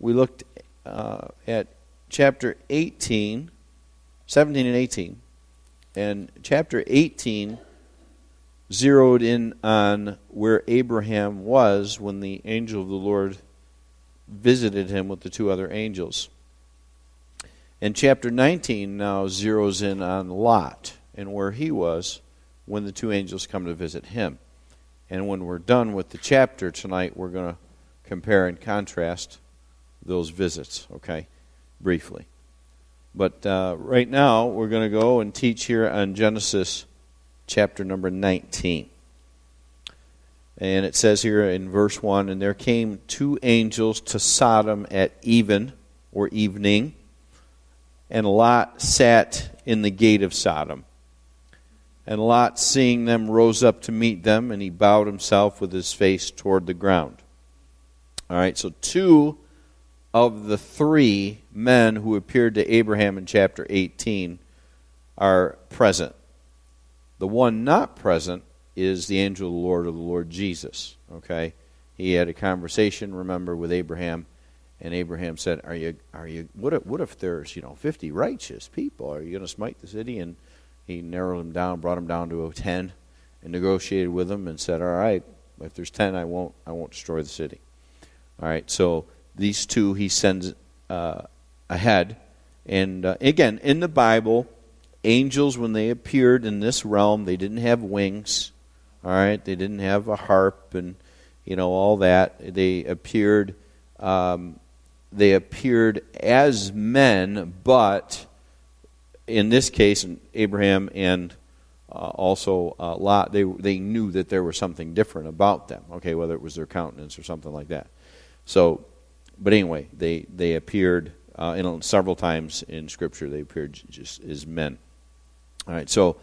we looked at chapter 18, 17 and 18. And chapter 18 zeroed in on where Abraham was when the angel of the Lord visited him with the two other angels. And chapter 19 now zeroes in on Lot and where he was when the two angels come to visit him. And when we're done with the chapter tonight, we're going to compare and contrast those visits, okay, briefly. But right now, we're going to go and teach here on Genesis chapter number 19. And it says here in verse 1, "And there came two angels to Sodom at even," or evening, "and Lot sat in the gate of Sodom. And Lot, seeing them, rose up to meet them, and he bowed himself with his face toward the ground." All right, so two of the three men who appeared to Abraham in chapter 18 are present. The one not present is the angel of the Lord, or the Lord Jesus. Okay, he had a conversation, remember, with Abraham, and Abraham said, "Are you? What if there's 50 righteous people? Are you going to smite the city?" And he narrowed him down, brought him down to 10, and negotiated with him, and said, "All right, if there's 10, I won't destroy the city." All right, so these two he sends ahead. And again, in the Bible, angels, when they appeared in this realm, they didn't have wings. All right, they didn't have a harp and all that. They appeared as men, but in this case, Abraham and also Lot, they knew that there was something different about them. Okay, whether it was their countenance or something like that. So, but anyway, they appeared several times in Scripture. They appeared just as men. All right, so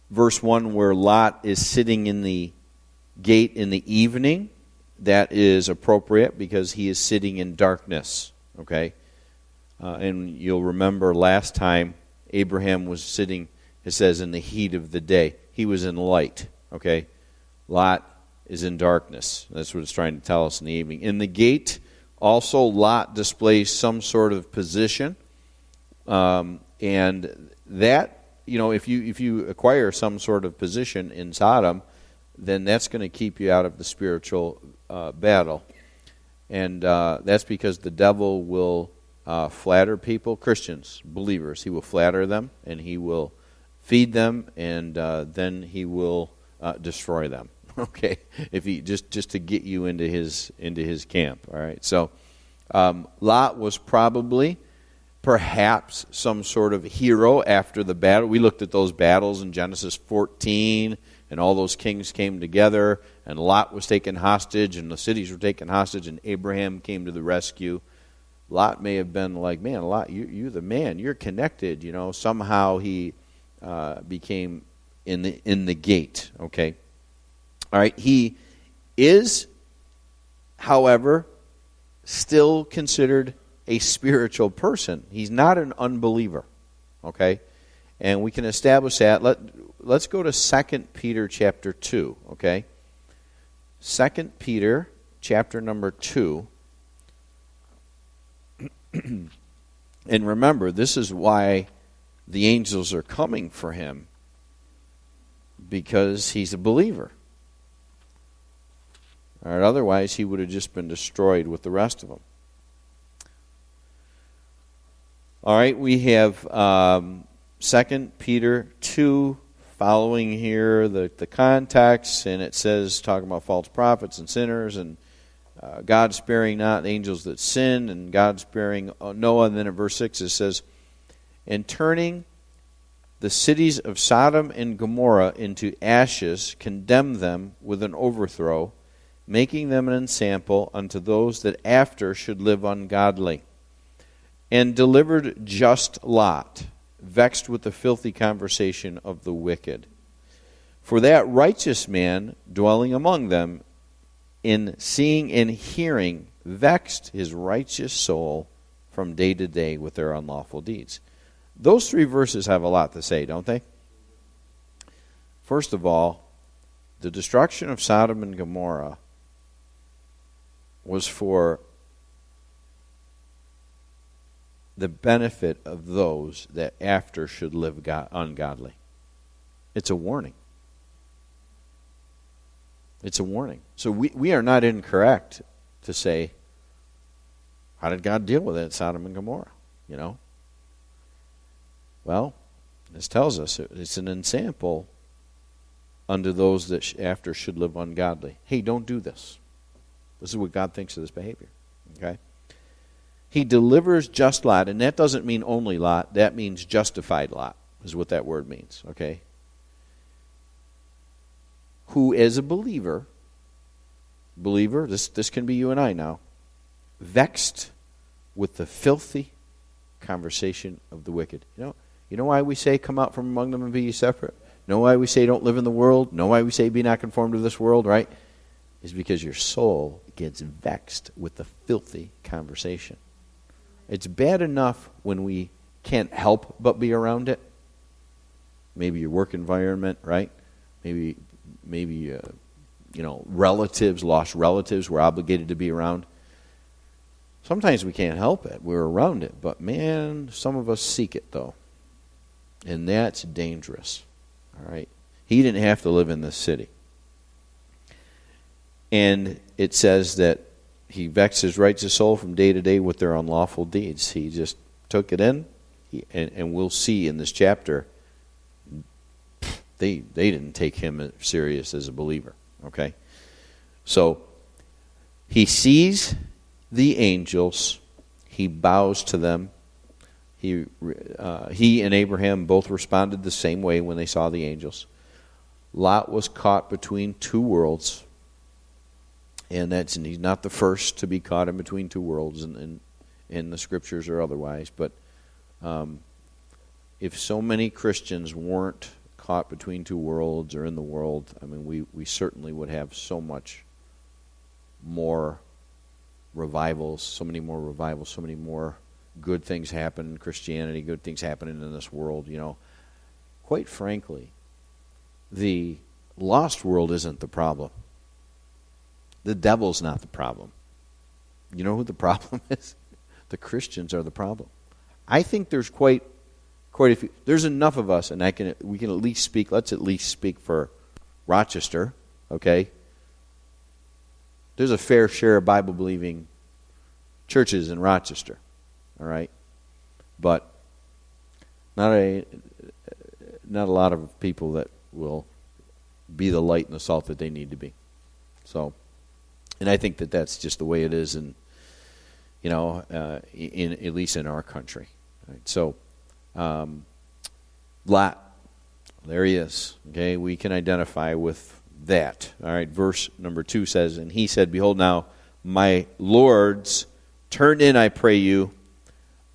verse 1, where Lot is sitting in the gate in the evening, that is appropriate because he is sitting in darkness. Okay, and you'll remember last time Abraham was sitting, it says, in the heat of the day. He was in light. Okay, Lot is in darkness. That's what it's trying to tell us in the evening. In the gate, also, Lot displays some sort of position, and that, if you acquire some sort of position in Sodom, then that's going to keep you out of the spiritual battle, and that's because the devil will flatter people, Christians, believers. He will flatter them, and he will feed them, and then he will destroy them. Okay, if he just to get you into his camp. All right, so Lot was perhaps some sort of hero after the battle. We looked at those battles in Genesis 14, and all those kings came together, and Lot was taken hostage, and the cities were taken hostage, and Abraham came to the rescue. Lot may have been like, "Man, Lot, you're the man. You're connected." Somehow he became in the gate. Okay. All right, he is, however, still considered a spiritual person. He's not an unbeliever, okay? And we can establish that. Let's go to 2 Peter chapter 2, okay? 2 Peter chapter number 2. And remember, this is why the angels are coming for him, because he's a believer. All right, otherwise, he would have just been destroyed with the rest of them. All right, we have 2 Peter 2 following here the context, and it says, talking about false prophets and sinners, and God sparing not angels that sin, and God sparing Noah. And then in verse 6 it says, "And turning the cities of Sodom and Gomorrah into ashes, condemned them with an overthrow, making them an ensample unto those that after should live ungodly. And delivered just Lot, vexed with the filthy conversation of the wicked. For that righteous man dwelling among them, in seeing and hearing, vexed his righteous soul from day to day with their unlawful deeds." Those three verses have a lot to say, don't they? First of all, the destruction of Sodom and Gomorrah was for the benefit of those that after should live ungodly. It's a warning. It's a warning. So we are not incorrect to say, how did God deal with it at Sodom and Gomorrah? You know? Well, this tells us it's an ensample unto those that after should live ungodly. Hey, don't do this. This is what God thinks of this behavior. Okay? He delivers just Lot, and that doesn't mean only Lot. That means justified Lot, is what that word means. Okay? Who, as a believer, this can be you and I now, vexed with the filthy conversation of the wicked. You know why we say, come out from among them and be ye separate? You know why we say, don't live in the world? You know why we say, be not conformed to this world, right? Is because your soul gets vexed with the filthy conversation. It's bad enough when we can't help but be around it. Maybe your work environment, right? Maybe relatives, lost relatives we're obligated to be around. Sometimes we can't help it. We're around it. But man, some of us seek it though. And that's dangerous. All right. He didn't have to live in this city. And it says that he vexed his righteous soul from day to day with their unlawful deeds. He just took it in. And we'll see in this chapter, they didn't take him serious as a believer. Okay? So, he sees the angels. He bows to them. He and Abraham both responded the same way when they saw the angels. Lot was caught between two worlds. And he's not the first to be caught in between two worlds in the scriptures or otherwise. But if so many Christians weren't caught between two worlds or in the world, I mean, we certainly would have so much more revivals, so many more good things happen in Christianity, good things happening in this world, you know. Quite frankly, the lost world isn't the problem. The devil's not the problem. You know who the problem is? The Christians are the problem. I think there's quite a few. There's enough of us, and we can at least speak. Let's at least speak for Rochester, okay? There's a fair share of Bible-believing churches in Rochester, all right? But not a lot of people that will be the light and the salt that they need to be. So, and I think that that's just the way it is, in at least in our country. Right? So, Lot, there he is. Okay, we can identify with that. All right, verse number 2 says, and he said, behold, now my lords, turn in, I pray you,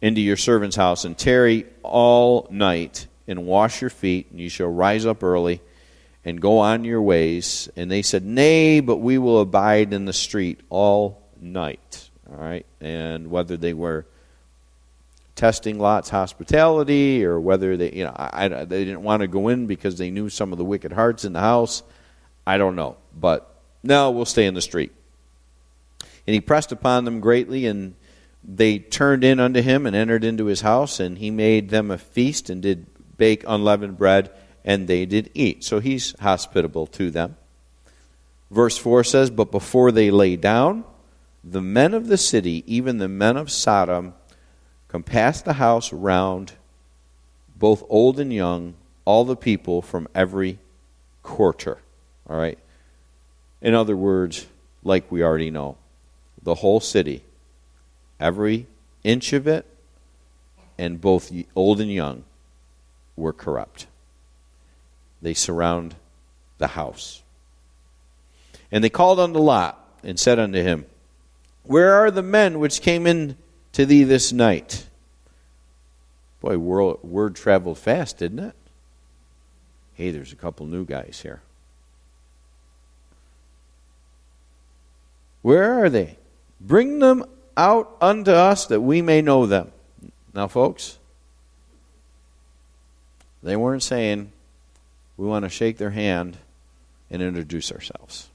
into your servant's house, and tarry all night, and wash your feet, and you shall rise up early, and go on your ways. And they said, nay, but we will abide in the street all night. All right, and whether they were testing Lot's hospitality, or whether they didn't want to go in because they knew some of the wicked hearts in the house, I don't know. But no, we'll stay in the street. And he pressed upon them greatly, and they turned in unto him and entered into his house, and he made them a feast and did bake unleavened bread, and they did eat. So he's hospitable to them. Verse 4 says, but before they lay down, the men of the city, even the men of Sodom, compassed the house round, both old and young, all the people from every quarter. All right? In other words, like we already know, the whole city, every inch of it, and both old and young were corrupt. They surround the house. And they called unto Lot, and said unto him, where are the men which came in to thee this night? Boy, word traveled fast, didn't it? Hey, there's a couple new guys here. Where are they? Bring them out unto us that we may know them. Now, folks, they weren't saying we want to shake their hand and introduce ourselves.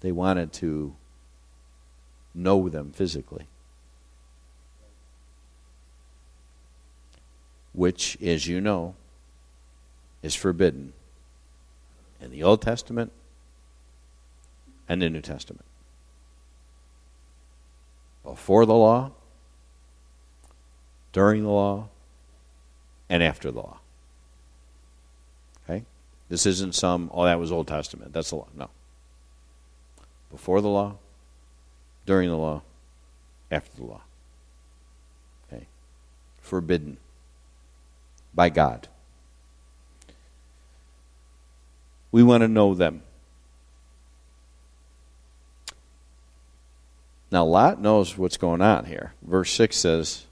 They wanted to know them physically. Which, as you know, is forbidden in the Old Testament and the New Testament. Before the law, during the law, and after the law. Okay? This isn't that was Old Testament. That's the law. No. Before the law, during the law, after the law. Okay? Forbidden by God. We want to know them. Now, Lot knows what's going on here. Verse 6 says,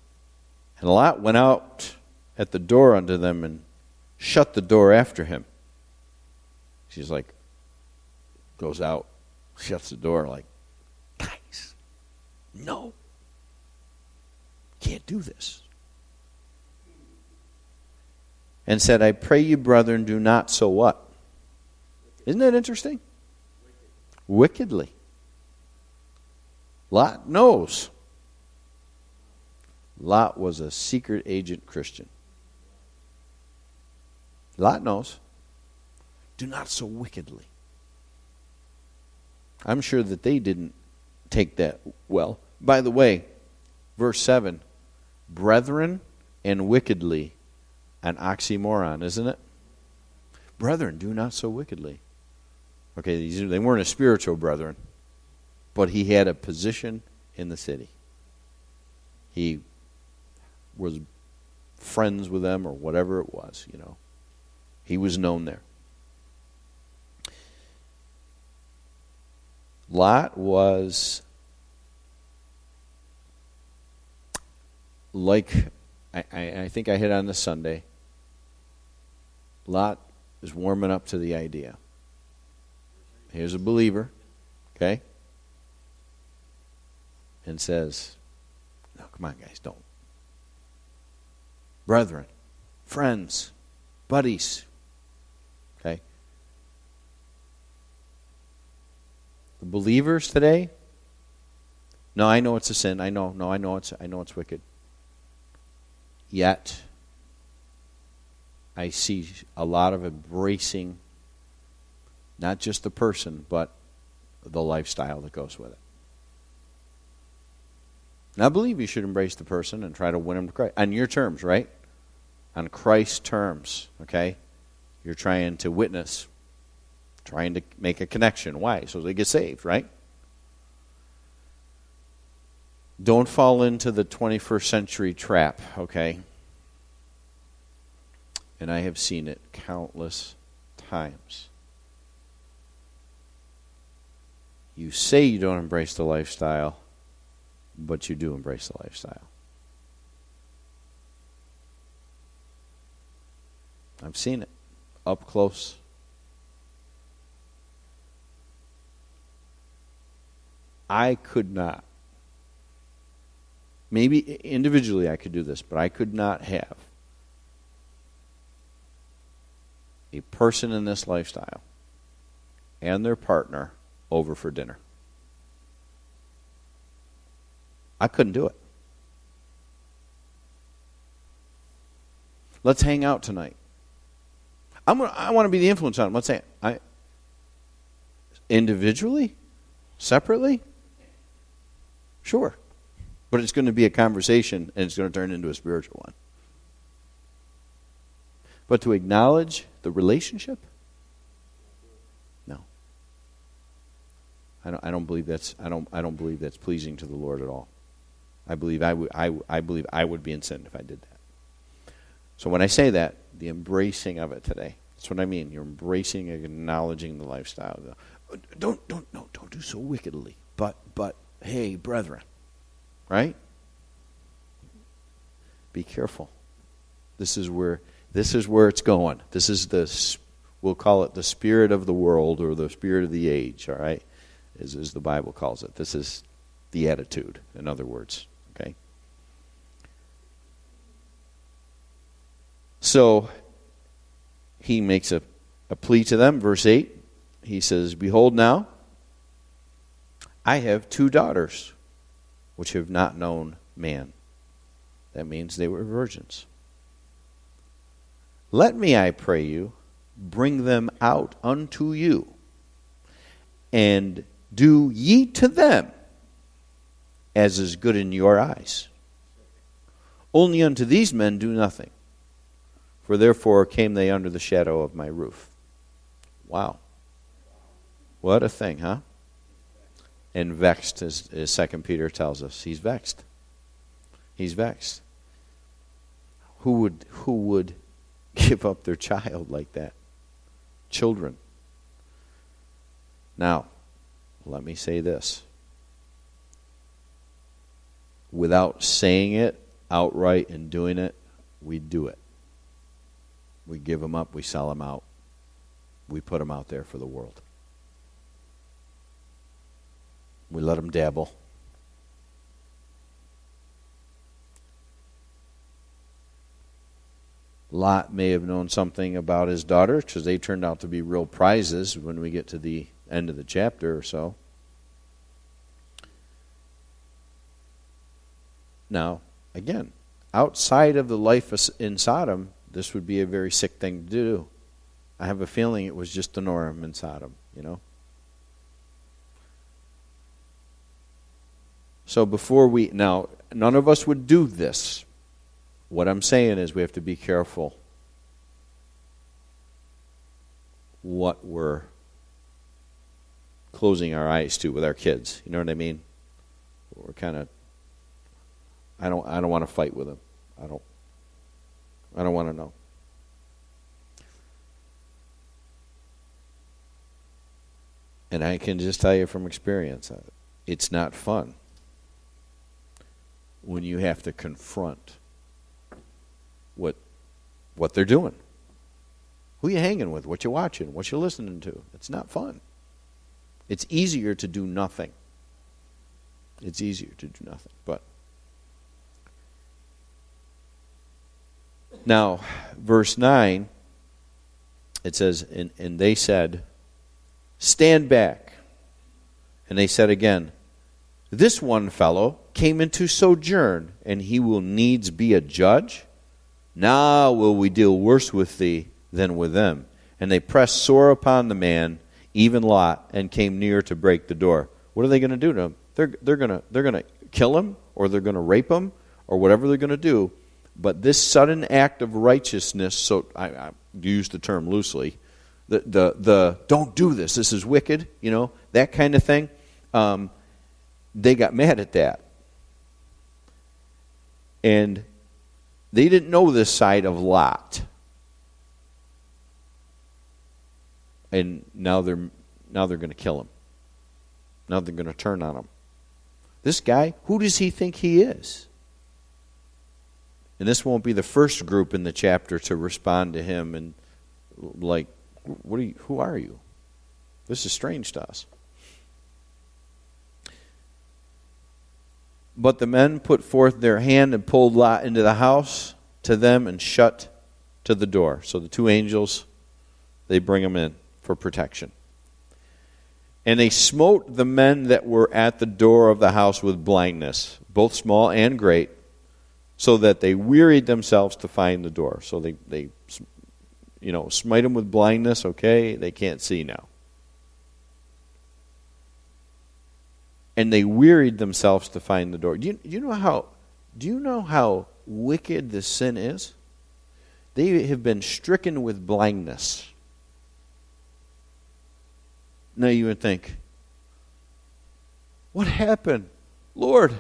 and Lot went out at the door unto them and shut the door after him. She's like, goes out, shuts the door, like, guys, no. Can't do this. And said, I pray you, brethren, do not so what? Isn't that interesting? Wickedly. Lot knows. Lot was a secret agent Christian. Lot knows. Do not so wickedly. I'm sure that they didn't take that well. By the way, verse 7, brethren and wickedly, an oxymoron, isn't it? Brethren, do not so wickedly. Okay, they weren't a spiritual brethren, but he had a position in the city. He was friends with them or whatever it was, you know. He was known there. Lot was like, I think I hit on this Sunday, Lot is warming up to the idea. Here's a believer, okay? And says, no, come on guys, don't. Brethren, friends, buddies, okay? The believers today, no, I know it's a sin. I know it's wicked. Yet, I see a lot of embracing not just the person, but the lifestyle that goes with it. And I believe you should embrace the person and try to win them to Christ. On your terms, right? On Christ's terms, okay? You're trying to witness, trying to make a connection. Why? So they get saved, right? Don't fall into the 21st century trap, okay? And I have seen it countless times. You say you don't embrace the lifestyle, but you do embrace the lifestyle. I've seen it up close. I could not. Maybe individually I could do this, but I could not have a person in this lifestyle and their partner over for dinner. I couldn't do it. Let's hang out tonight. I want to be the influence on them. Let's say individually, separately, sure. But it's going to be a conversation, and it's going to turn into a spiritual one. But to acknowledge the relationship, no. I don't believe that's pleasing to the Lord at all. I believe I would be in sin if I did that. So when I say that, the embracing of it today, that's what I mean. You're embracing and acknowledging the lifestyle. Don't do so wickedly. But hey, brethren, right? Be careful. This is where it's going. This is we'll call it the spirit of the world or the spirit of the age, all right? As the Bible calls it. This is the attitude, in other words, okay? So he makes a plea to them, verse 8. He says, behold now, I have 2 daughters, which have not known man. That means they were virgins. Let me, I pray you, bring them out unto you, and do ye to them as is good in your eyes. Only unto these men do nothing, for therefore came they under the shadow of my roof. Wow. What a thing, huh? And vexed, as 2 Peter tells us. He's vexed. He's vexed. Who would give up their child like that? Children. Now, let me say this. Without saying it outright and doing it, we do it. We give them up, we sell them out. We put them out there for the world. We let them dabble. Lot may have known something about his daughters because they turned out to be real prizes when we get to the end of the chapter or so. Now, again, outside of the life in Sodom, this would be a very sick thing to do. I have a feeling it was just the norm in Sodom, you know. So now, none of us would do this. What I'm saying is we have to be careful what we're closing our eyes to with our kids. You know what I mean? We're kind of, I don't want to fight with them. I don't want to know. And I can just tell you from experience, it's not fun when you have to confront what they're doing. Who you hanging with, what you watching, what you listening to. It's not fun. It's easier to do nothing. It's easier to do nothing. But now, verse 9, it says, and they said, stand back. And they said again, this one fellow came into sojourn, and he will needs be a judge. Now will we deal worse with thee than with them. And they pressed sore upon the man, even Lot, and came near to break the door. What are they going to do to him? They're going to kill him, or they're going to rape him, or whatever they're going to do. But this sudden act of righteousness, so I use the term loosely, the don't do this, this is wicked, you know, that kind of thing. They got mad at that. And they didn't know this side of Lot. And now they're going to kill him. Now they're going to turn on him. This guy, who does he think he is? And this won't be the first group in the chapter to respond to him and like, who are you? This is strange to us. But the men put forth their hand and pulled Lot into the house to them and shut to the door. So the 2 angels, they bring him in for protection. And they smote the men that were at the door of the house with blindness, both small and great, so that they wearied themselves to find the door. So they smite them with blindness, okay, they can't see now. And they wearied themselves to find the door. Do you know how wicked this sin is? They have been stricken with blindness. Now you would think, what happened? Lord,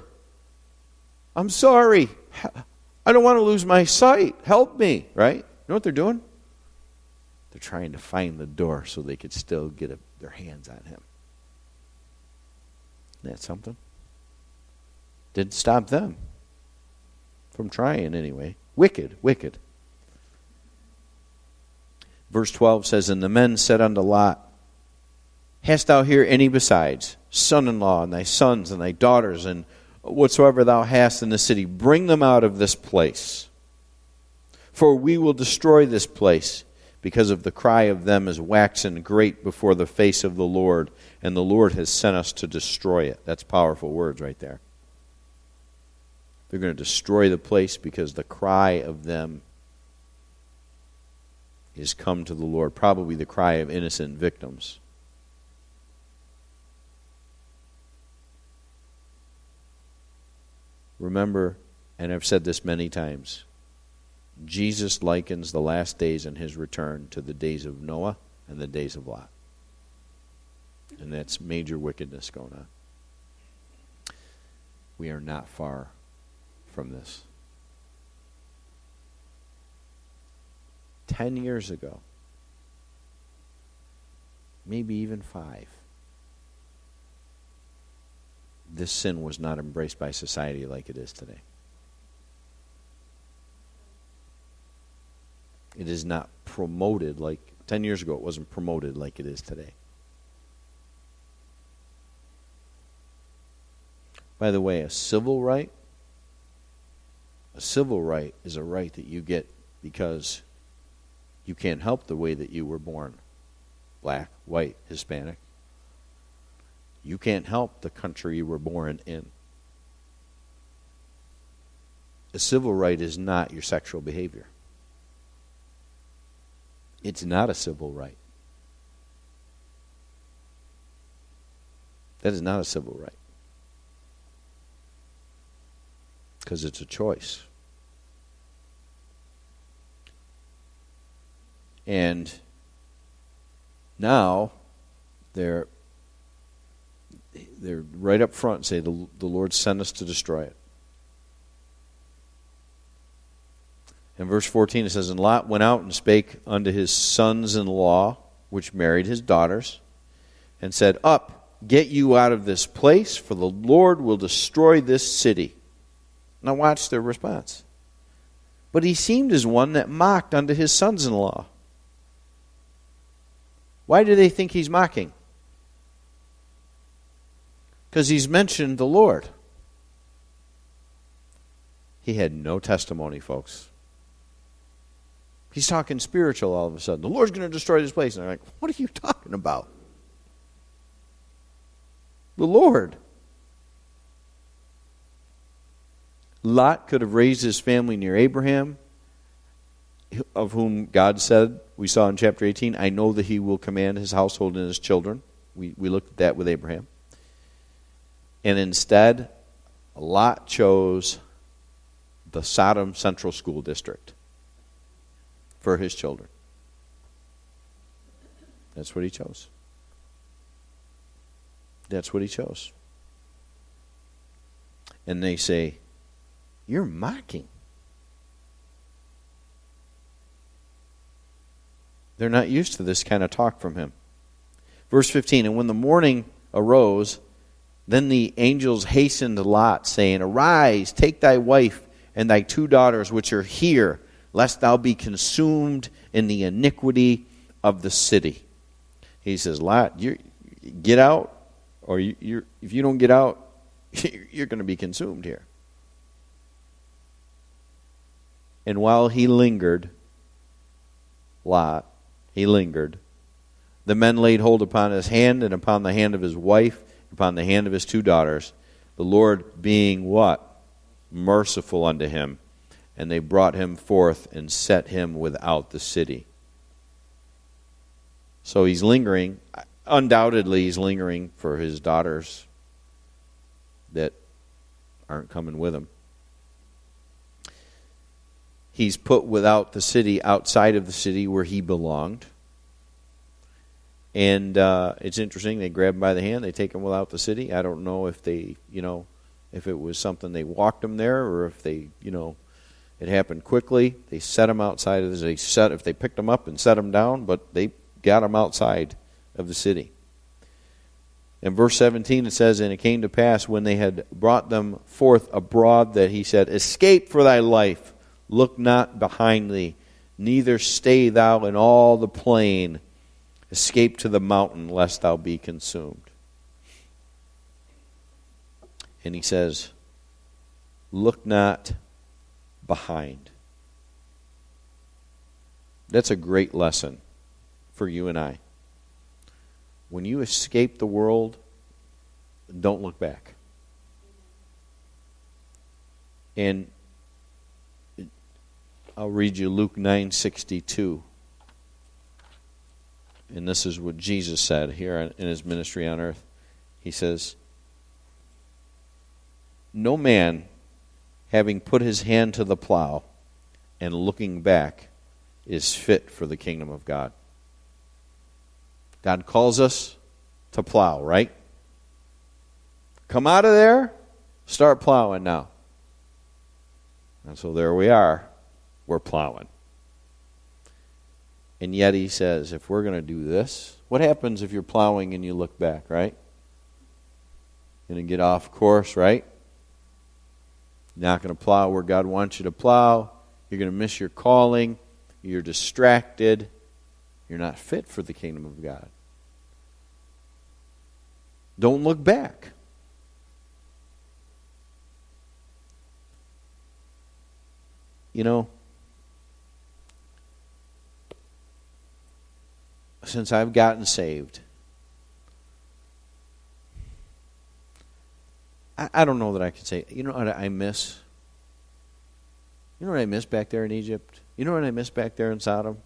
I'm sorry. I don't want to lose my sight. Help me, right? You know what they're doing? They're trying to find the door so they could still get their hands on him. Isn't that something? Didn't stop them from trying anyway. Wicked. Verse 12 says, and the men said unto Lot, hast thou here any besides, son-in-law, and thy sons, and thy daughters, and whatsoever thou hast in the city? Bring them out of this place. For we will destroy this place, because of the cry of them is waxen great before the face of the Lord, and the Lord has sent us to destroy it. That's powerful words right there. They're going to destroy the place because the cry of them is come to the Lord, probably the cry of innocent victims. Remember, and I've said this many times, Jesus likens the last days and his return to the days of Noah and the days of Lot. And that's major wickedness going on. We are not far from this. 10 years ago, maybe even 5, this sin was not embraced by society like it is today. It is not promoted like 10 years ago. It wasn't promoted like it is today. By the way, a civil right is a right that you get because you can't help the way that you were born. Black, white, Hispanic. You can't help the country you were born in. A civil right is not your sexual behavior. It's not a civil right. That is not a civil right. Because it's a choice. And now they're right up front and say the Lord sent us to destroy it. In verse 14 it says, And Lot went out and spake unto his sons-in-law, which married his daughters, and said, Up, get you out of this place, for the Lord will destroy this city. Now watch their response. But he seemed as one that mocked unto his sons-in-law. Why do they think he's mocking? Because he's mentioned the Lord. He had no testimony, folks. He's talking spiritual all of a sudden. The Lord's going to destroy this place. And they're like, what are you talking about? The Lord. Lot could have raised his family near Abraham, of whom God said, we saw in chapter 18, I know that he will command his household and his children. We looked at that with Abraham. And instead, Lot chose the Sodom Central School District for his children. That's what he chose. That's what he chose. And they say, you're mocking. They're not used to this kind of talk from him. Verse 15, And when the morning arose, then the angels hastened to Lot, saying, Arise, take thy wife and thy 2 daughters which are here, lest thou be consumed in the iniquity of the city. He says, Lot, you get out, or if you don't get out, you're going to be consumed here. And while he lingered, Lot, he lingered, the men laid hold upon his hand and upon the hand of his wife, upon the hand of his 2 daughters, the Lord being what? Merciful unto him. And they brought him forth and set him without the city. So he's lingering. Undoubtedly, he's lingering for his daughters that aren't coming with him. He's put without the city, outside of the city where he belonged. And it's interesting, they grab him by the hand, they take him without the city. I don't know if they, if it was something they walked him there, or if they, it happened quickly. They set him outside of the city. If they picked him up and set him down, but they got him outside of the city. In verse 17 it says, And it came to pass when they had brought them forth abroad that he said, Escape for thy life, look not behind thee, neither stay thou in all the plain. Escape to the mountain, lest thou be consumed. And he says, Look not behind. That's a great lesson for you and I. When you escape the world, don't look back. And I'll read you Luke 9:62. And this is what Jesus said here in his ministry on earth. He says, "No man, having put his hand to the plow and looking back, is fit for the kingdom of God." God calls us to plow, right? Come out of there, start plowing now. And so there we are. We're plowing. And yet he says, if we're going to do this, what happens if you're plowing and you look back, right? You're going to get off course, right? You're not going to plow where God wants you to plow. You're going to miss your calling. You're distracted. You're not fit for the kingdom of God. Don't look back. You know, since I've gotten saved, I don't know that I can say, you know what I miss? You know what I miss back there in Egypt? You know what I miss back there in Sodom?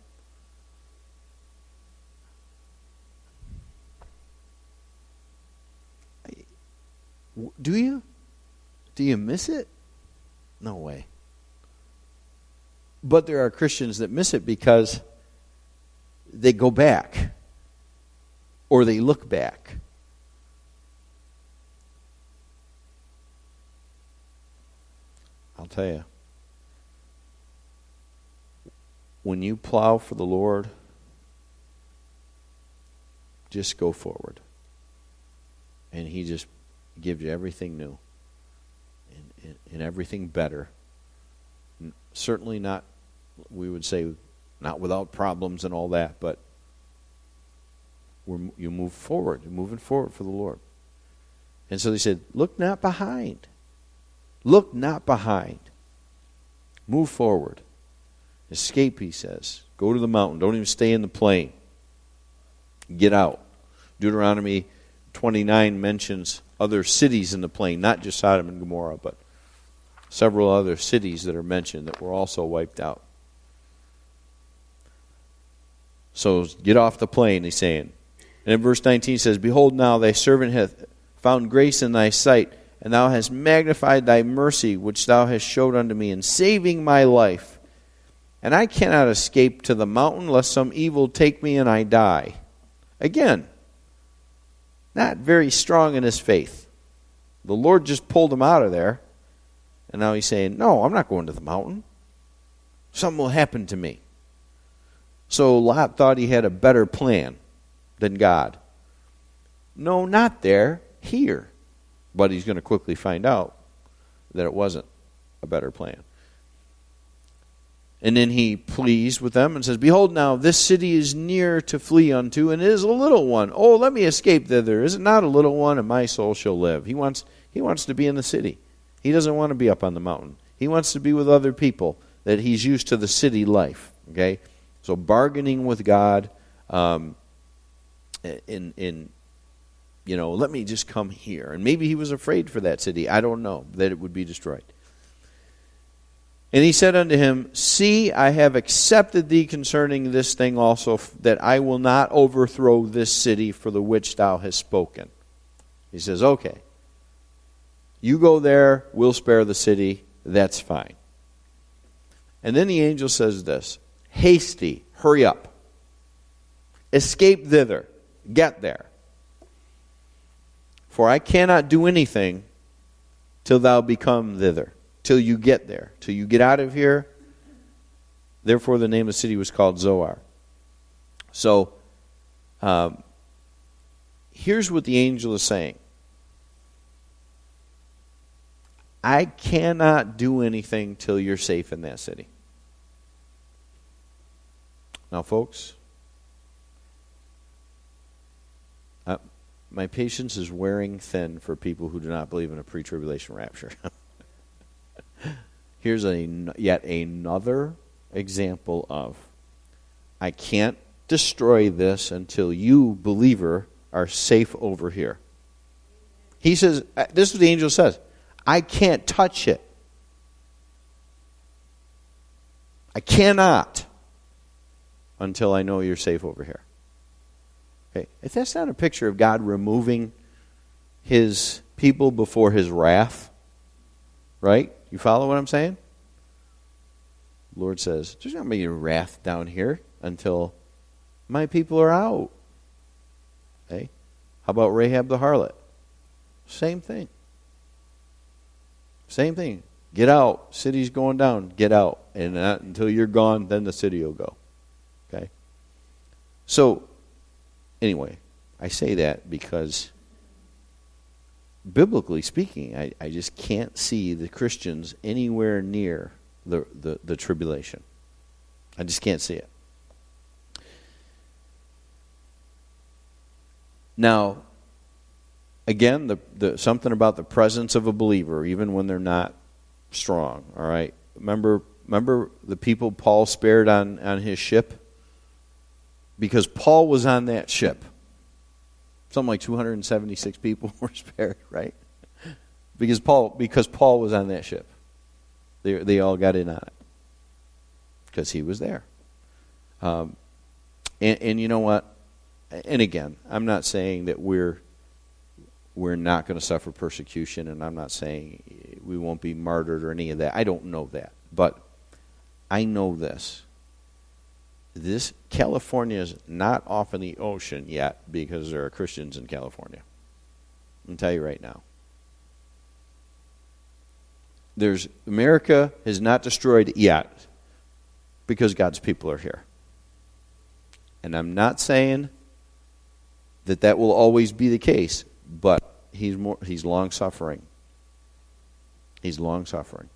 Do you? Do you miss it? No way. But there are Christians that miss it because they go back or they look back. I'll tell you, when you plow for the Lord, just go forward. And He just gives you everything new and everything better. Certainly not, we would say, not without problems and all that, but you move forward. You're moving forward for the Lord. And so they said, look not behind. Look not behind. Move forward. Escape, he says. Go to the mountain. Don't even stay in the plain. Get out. Deuteronomy 29 mentions other cities in the plain, not just Sodom and Gomorrah, but several other cities that are mentioned that were also wiped out. So get off the plain, he's saying. And in verse 19 says, behold, now thy servant hath found grace in thy sight, and thou hast magnified thy mercy, which thou hast showed unto me, in saving my life. And I cannot escape to the mountain, lest some evil take me and I die. Again, not very strong in his faith. The Lord just pulled him out of there. And now he's saying, no, I'm not going to the mountain. Something will happen to me. So Lot thought he had a better plan than God. No, not there, here. But he's going to quickly find out that it wasn't a better plan. And then he pleads with them and says, behold now, this city is near to flee unto, and it is a little one. Oh, let me escape thither. Is it not a little one, and my soul shall live? He wants to be in the city. He doesn't want to be up on the mountain. He wants to be with other people, that he's used to the city life. Okay? So bargaining with God, let me just come here. And maybe he was afraid for that city. I don't know, that it would be destroyed. And he said unto him, see, I have accepted thee concerning this thing also, that I will not overthrow this city for the which thou hast spoken. He says, okay, you go there, we'll spare the city, that's fine. And then the angel says this, haste thee, hurry up, escape thither, get there. For I cannot do anything till thou become thither. Till you get there, till you get out of here. Therefore the name of the city was called Zoar. So, here's what the angel is saying. I cannot do anything till you're safe in that city. Now, folks, my patience is wearing thin for people who do not believe in a pre-tribulation rapture. Here's yet another example of I can't destroy this until you, believer, are safe over here. He says, this is what the angel says, I can't touch it. I cannot until I know you're safe over here. Okay, if that's not a picture of God removing his people before his wrath, right? You follow what I'm saying? The Lord says, there's not going to be a wrath down here until my people are out. Okay? How about Rahab the harlot? Same thing. Same thing. Get out. City's going down. Get out. And not until you're gone, then the city will go. Okay? So, anyway, I say that because biblically speaking, I just can't see the Christians anywhere near the tribulation. I just can't see it. Now, again, the something about the presence of a believer, even when they're not strong. All right, remember the people Paul spared on his ship, because Paul was on that ship. Something like 276 people were spared, right? Because Paul was on that ship. They all got in on it because he was there. And you know what? And again, I'm not saying that we're not going to suffer persecution, and I'm not saying we won't be martyred or any of that. I don't know that. But I know this. This California is not off in the ocean yet because there are Christians in California. I can tell you right now. America is not destroyed yet because God's people are here. And I'm not saying that will always be the case, but he's long suffering. He's long suffering.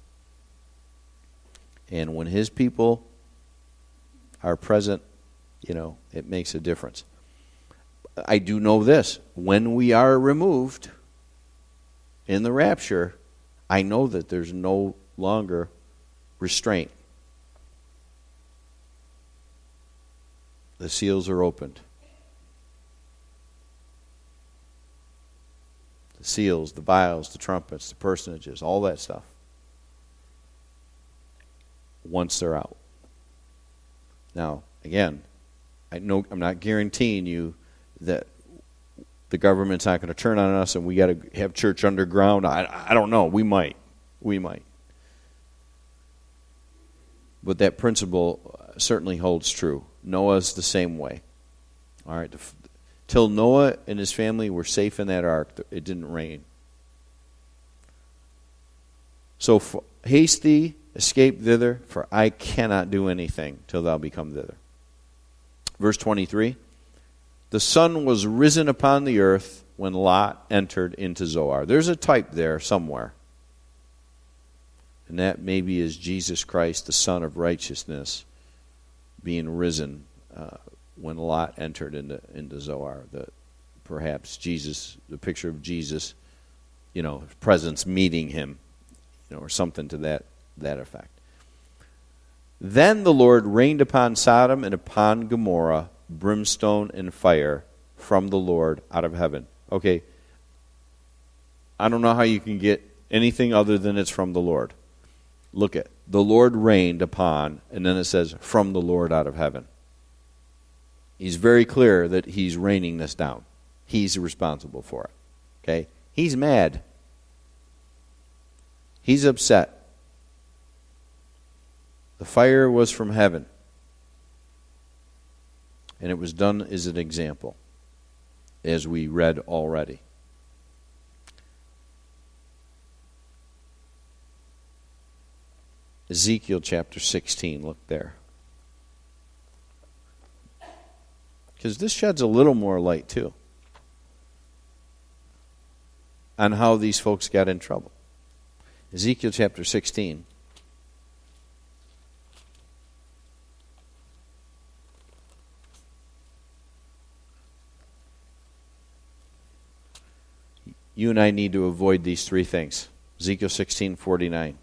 And when his people are present, it makes a difference. I do know this. When we are removed in the rapture, I know that there's no longer restraint. The seals are opened. The seals, the vials, the trumpets, the personages, all that stuff. Once they're out. Now, again, I'm not guaranteeing you that the government's not going to turn on us and we got to have church underground. I don't know. We might. But that principle certainly holds true. Noah's the same way. All right. Till Noah and his family were safe in that ark, it didn't rain. So haste thee, escape thither, for I cannot do anything till thou become thither. Verse 23. The sun was risen upon the earth when Lot entered into Zoar. There's a type there somewhere. And that maybe is Jesus Christ, the Son of Righteousness, being risen when Lot entered into Zoar. Perhaps Jesus, the picture of Jesus, presence meeting him, or something to that effect. Then the Lord rained upon Sodom and upon Gomorrah brimstone and fire from the Lord out of heaven. Okay, I don't know how you can get anything other than it's from the Lord. Look at, the Lord rained upon, and then it says, from the Lord out of heaven. He's very clear that he's raining this down. He's responsible for it. Okay? He's mad. He's upset. The fire was from heaven. And it was done as an example, as we read already. Ezekiel chapter 16, look there. Because this sheds a little more light too on how these folks got in trouble. Ezekiel chapter 16. You and I need to avoid these three things. Ezekiel 16:49.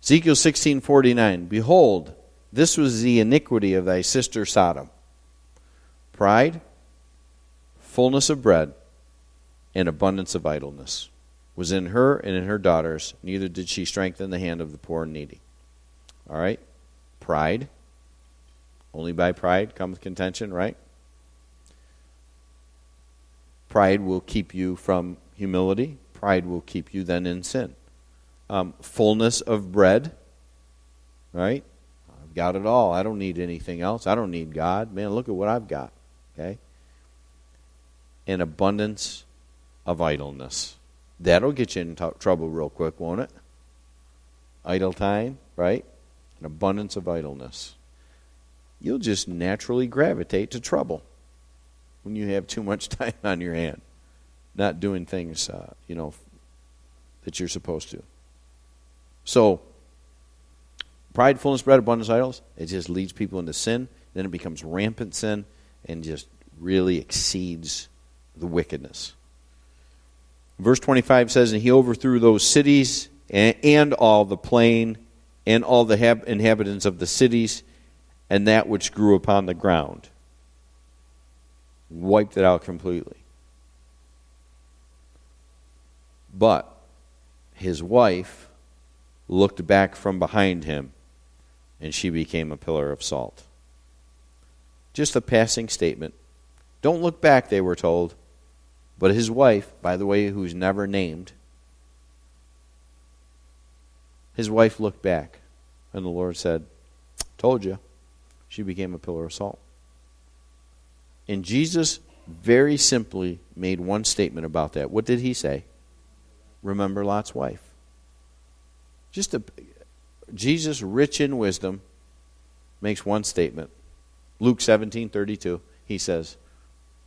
Ezekiel 16:49, behold, this was the iniquity of thy sister Sodom. Pride, fullness of bread, and abundance of idleness was in her and in her daughters, neither did she strengthen the hand of the poor and needy. All right? Pride. Only by pride comes contention, right? Pride will keep you from humility. Pride will keep you then in sin. Fullness of bread, right? I've got it all. I don't need anything else. I don't need God. Man, look at what I've got. Okay? An abundance of idleness. That'll get you in trouble real quick, won't it? Idle time, right? An abundance of idleness. You'll just naturally gravitate to trouble when you have too much time on your hand, not doing things, that you're supposed to. So, pride, fullness, bread, abundance, idols, it just leads people into sin. Then it becomes rampant sin and just really exceeds the wickedness. Verse 25 says, and he overthrew those cities and all the plain and all the inhabitants of the cities and that which grew upon the ground. Wiped it out completely. But his wife looked back from behind him, and she became a pillar of salt. Just a passing statement. Don't look back, they were told. But his wife, by the way, who's never named, his wife looked back, and the Lord said, told you. She became a pillar of salt. And Jesus very simply made one statement about that. What did he say? Remember Lot's wife. Jesus, rich in wisdom, makes one statement. Luke 17:32, he says,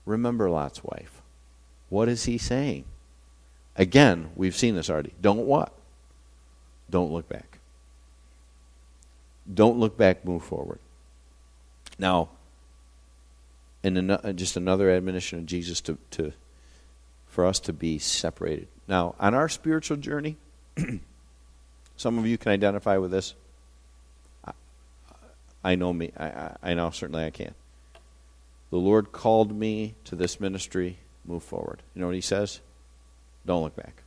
remember Lot's wife. What is he saying? Again, we've seen this already. Don't what? Don't look back. Don't look back, move forward. Now, and just another admonition of Jesus for us to be separated. Now, on our spiritual journey, some of you can identify with this. I know me. I know certainly I can. The Lord called me to this ministry. Move forward. You know what he says? Don't look back.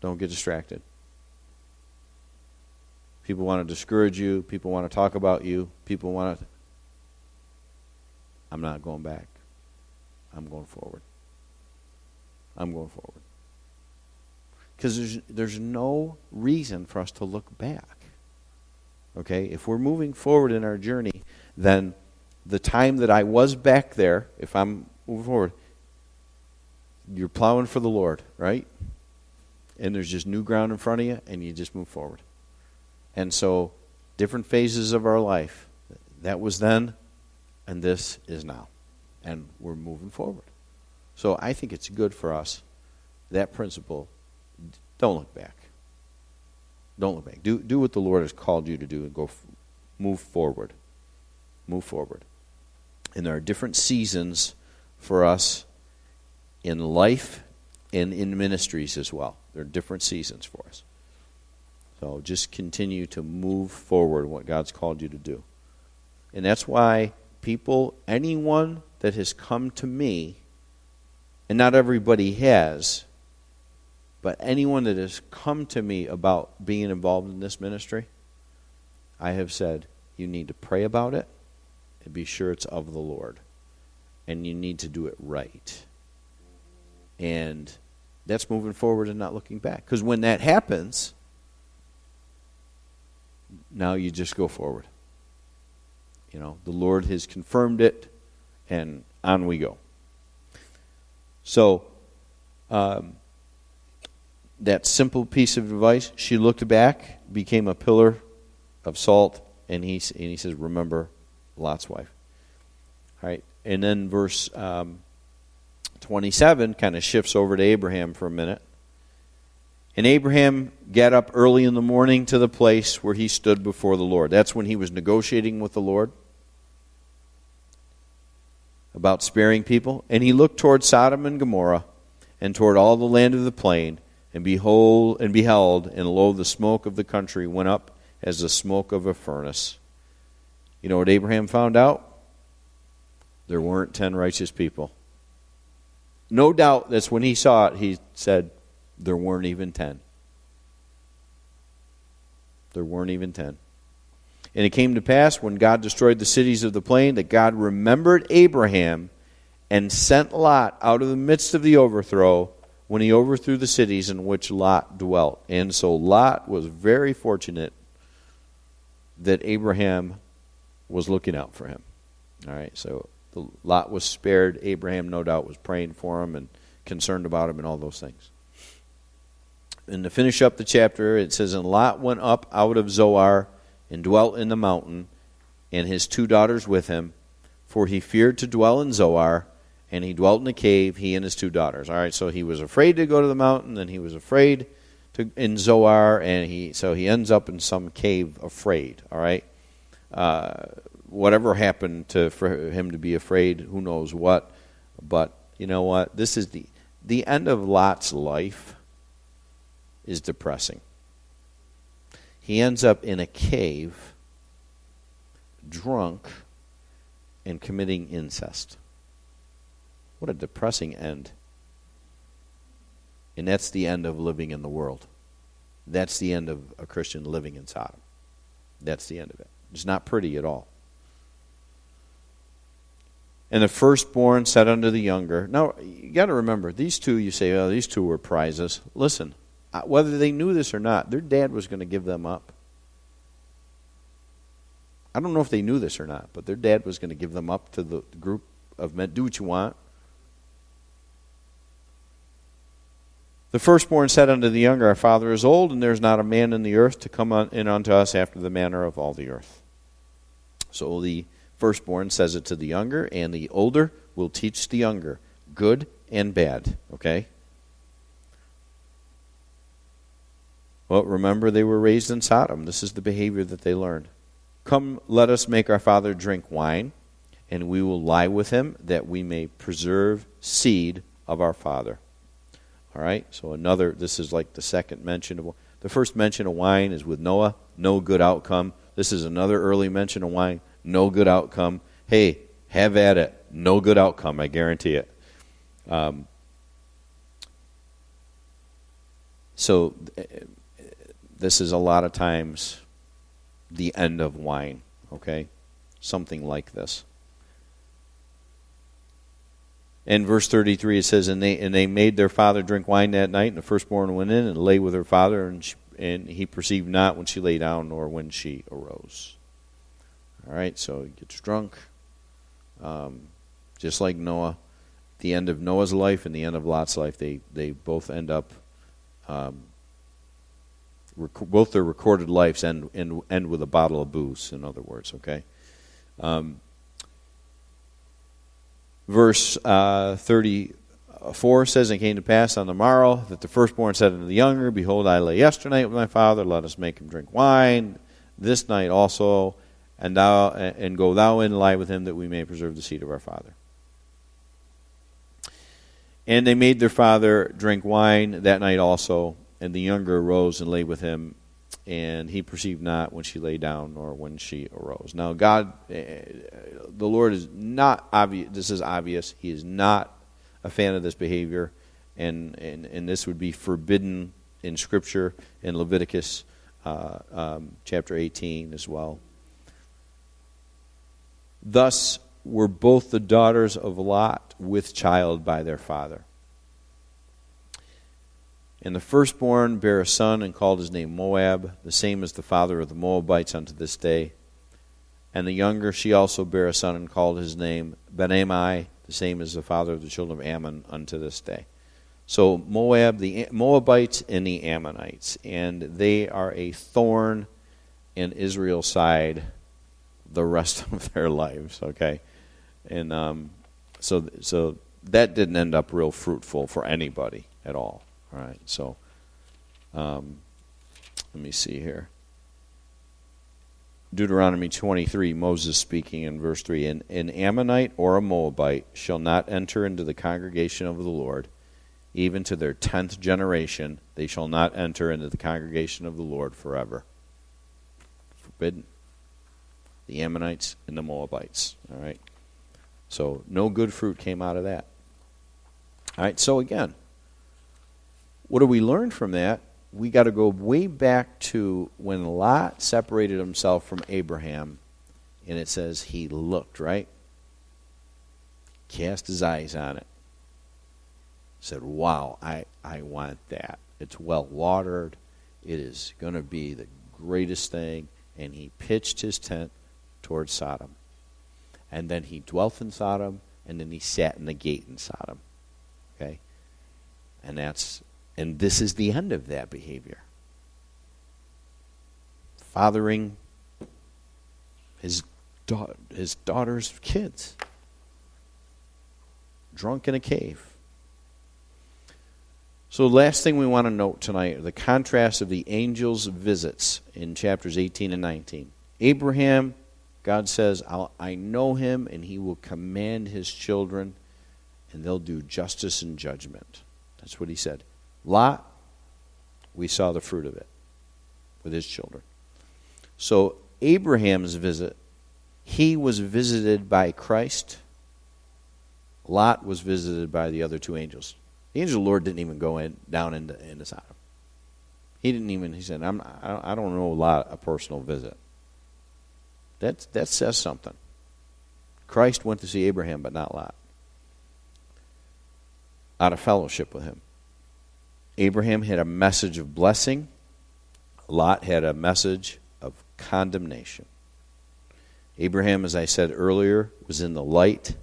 Don't get distracted. People want to discourage you. People want to talk about you. People want to... I'm not going back. I'm going forward. I'm going forward. Because there's no reason for us to look back. Okay? If we're moving forward in our journey, then the time that I was back there, if I'm moving forward, you're plowing for the Lord, right? And there's just new ground in front of you, and you just move forward. And so, different phases of our life. That was then, and this is now. And we're moving forward. So I think it's good for us, that principle, don't look back. Don't look back. Do what the Lord has called you to do and move forward. Move forward. And there are different seasons for us in life and in ministries as well. There are different seasons for us. So just continue to move forward what God's called you to do. And that's why anyone that has come to me, and not everybody has, but anyone that has come to me about being involved in this ministry, I have said, you need to pray about it and be sure it's of the Lord. And you need to do it right. And that's moving forward and not looking back. Because when that happens, now you just go forward. You know, the Lord has confirmed it, and on we go. So, that simple piece of advice, she looked back, became a pillar of salt, and he says, remember Lot's wife. All right, and then verse 27 kind of shifts over to Abraham for a minute. And Abraham got up early in the morning to the place where he stood before the Lord. That's when he was negotiating with the Lord about sparing people. And he looked toward Sodom and Gomorrah and toward all the land of the plain, and beheld, and lo, the smoke of the country went up as the smoke of a furnace. You know what Abraham found out? There weren't 10 righteous people. No doubt that's when he saw it, he said, there weren't even 10. There weren't even 10. And it came to pass when God destroyed the cities of the plain that God remembered Abraham and sent Lot out of the midst of the overthrow when he overthrew the cities in which Lot dwelt. And so Lot was very fortunate that Abraham was looking out for him. All right, so Lot was spared. Abraham, no doubt, was praying for him and concerned about him and all those things. And to finish up the chapter, it says, and Lot went up out of Zoar and dwelt in the mountain, and his 2 daughters with him, for he feared to dwell in Zoar, and he dwelt in a cave, he and his 2 daughters. All right, so he was afraid to go to the mountain, and he was afraid to in Zoar, and he ends up in some cave afraid. All right, whatever happened for him to be afraid, who knows what? But you know what? This is the end of Lot's life is depressing. He ends up in a cave, drunk, and committing incest. What a depressing end. And that's the end of living in the world. That's the end of a Christian living in Sodom. That's the end of it. It's not pretty at all. And the firstborn said unto the younger. Now, you got to remember, these 2, you say, oh, these 2 were prizes. Listen, whether they knew this or not, their dad was going to give them up. I don't know if they knew this or not, but their dad was going to give them up to the group of men. Do what you want. The firstborn said unto the younger, our father is old, and there is not a man in the earth to come in unto us after the manner of all the earth. So the firstborn says it to the younger, and the older will teach the younger, good and bad. Okay? Well, remember, they were raised in Sodom. This is the behavior that they learned. Come, let us make our father drink wine, and we will lie with him, that we may preserve seed of our father. All right, so this is like the second mention of, the first mention of wine is with Noah, no good outcome. This is another early mention of wine, no good outcome. Hey, have at it, no good outcome, I guarantee it. So this is a lot of times the end of wine, okay? Something like this. In verse 33 it says, and they made their father drink wine that night, and the firstborn went in and lay with her father, and he perceived not when she lay down nor when she arose. All right, so he gets drunk. Just like Noah. The end of Noah's life and the end of Lot's life, they both end up, both their recorded lives end with a bottle of booze, in other words, okay? Verse 34 says, and it came to pass on the morrow that the firstborn said unto the younger, behold, I lay yesternight with my father, let us make him drink wine this night also, and go thou in and lie with him, that we may preserve the seed of our father. And they made their father drink wine that night also, and the younger arose and lay with him, and he perceived not when she lay down nor when she arose. Now God, the Lord is not obvious. This is obvious. He is not a fan of this behavior, and this would be forbidden in Scripture in Leviticus chapter 18 as well. Thus were both the daughters of Lot with child by their father. And the firstborn bare a son, and called his name Moab, the same as the father of the Moabites unto this day. And the younger, she also bare a son, and called his name Ben-Ammi, the same as the father of the children of Ammon unto this day. So Moab, the Moabites and the Ammonites, and they are a thorn in Israel's side the rest of their lives, okay? And so that didn't end up real fruitful for anybody at all. All right, so let me see here. Deuteronomy 23, Moses speaking in verse 3, an Ammonite or a Moabite shall not enter into the congregation of the Lord, even to their 10th generation, they shall not enter into the congregation of the Lord forever. Forbidden. The Ammonites and the Moabites. All right. So no good fruit came out of that. All right. So again, what do we learn from that? We got to go way back to when Lot separated himself from Abraham, and it says he looked, right? Cast his eyes on it. Said, wow, I want that. It's well watered. It is going to be the greatest thing. And he pitched his tent towards Sodom. And then he dwelt in Sodom, and then he sat in the gate in Sodom. Okay? And this is the end of that behavior. Fathering his daughter's kids. Drunk in a cave. So the last thing we want to note tonight are the contrast of the angels' visits in chapters 18 and 19. Abraham, God says, I know him, and he will command his children, and they'll do justice and judgment. That's what he said. Lot, we saw the fruit of it with his children. So Abraham's visit, he was visited by Christ. Lot was visited by the other two angels. The angel of the Lord didn't even go down into Sodom. He said, I don't know Lot a personal visit. That says something. Christ went to see Abraham, but not Lot. Out of fellowship with him. Abraham had a message of blessing. Lot had a message of condemnation. Abraham, as I said earlier, was in the light.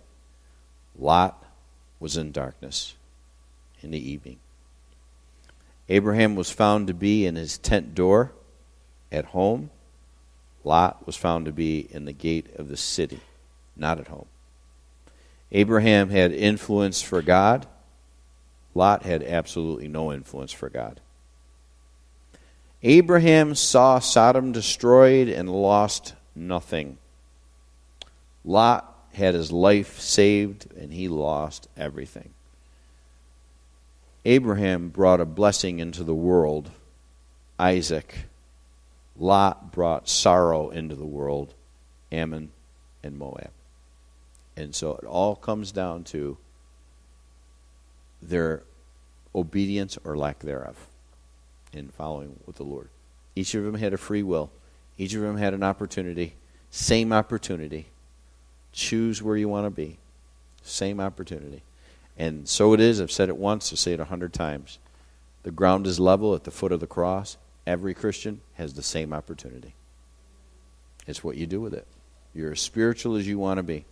Lot was in darkness in the evening. Abraham was found to be in his tent door at home. Lot was found to be in the gate of the city, not at home. Abraham had influence for God. Lot had absolutely no influence for God. Abraham saw Sodom destroyed and lost nothing. Lot had his life saved and he lost everything. Abraham brought a blessing into the world, Isaac. Lot brought sorrow into the world, Ammon and Moab. And so it all comes down to their obedience or lack thereof in following with the Lord. Each of them had a free will. Each of them had an opportunity. Same opportunity. Choose where you want to be. Same opportunity. And so it is. I've said it once. I'll say it 100 times. The ground is level at the foot of the cross. Every Christian has the same opportunity. It's what you do with it. You're as spiritual as you want to be.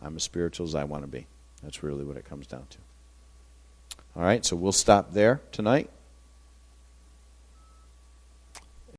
I'm as spiritual as I want to be. That's really what it comes down to. All right, so we'll stop there tonight.